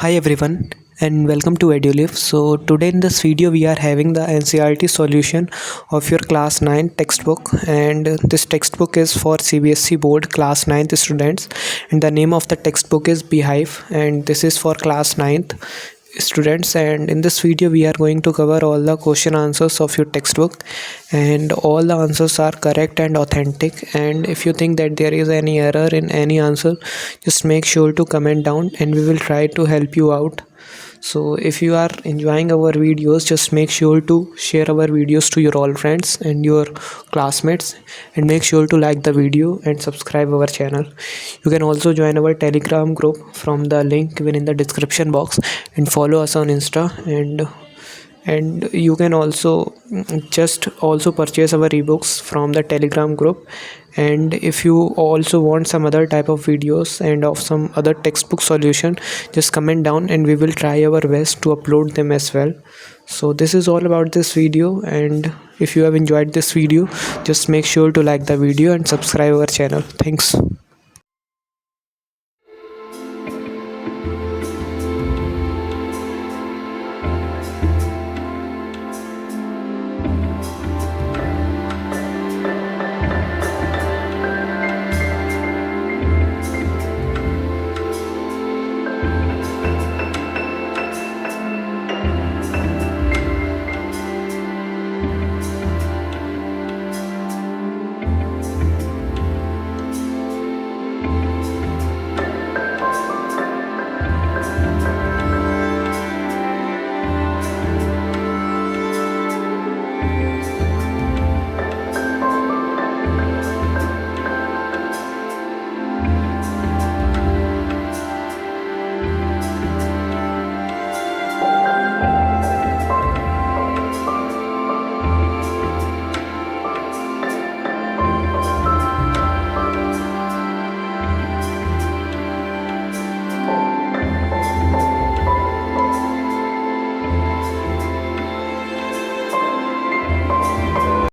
Hi everyone and welcome to EduLive. So today in this video we are having the NCERT solution of your class 9 textbook, and this textbook is for CBSE board class 9th students, and the name of the textbook is Beehive, and this is for class 9th students. And in this video we are going to cover all the question answers of your textbook, and all the answers are correct and authentic. And if you think that there is any error in any answer, just make sure to comment down and we will try to help you out. So if you are enjoying our videos, just make sure to share our videos to your all friends and your classmates, and make sure to like the video and subscribe our channel. You can also join our Telegram group from the link given in the description box, and follow us on Insta. And you can also just also purchase our ebooks from the Telegram group. And if you also want some other type of videos and of some other textbook solution, just comment down and we will try our best to upload them as well. So this is all about this video, and if you have enjoyed this video, just make sure to like the video and subscribe our channel. Thanks.